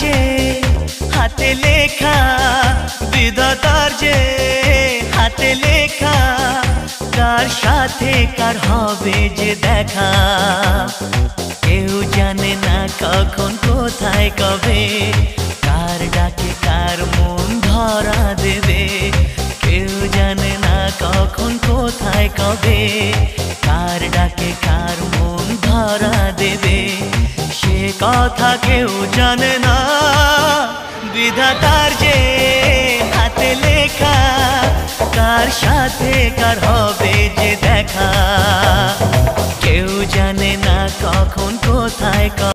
যে হাতে লেখা, বিধাতার যে হাতে লেখা, কার সাথে কার হবে যে দেখা। কেউ জানে না কখন কোথায় কবে, কার ডাকে কার মন ধরা দেবে। কেউ জানে না কখন কোথায় কবে, কার ডাকে কার মন ধরা দেবে। সে কথা কেউ জানে না, বিধাতার যে হাতে লেখা, কার সাথে কার হবে যে দেখা। কেউ জানে না কখন কোথায়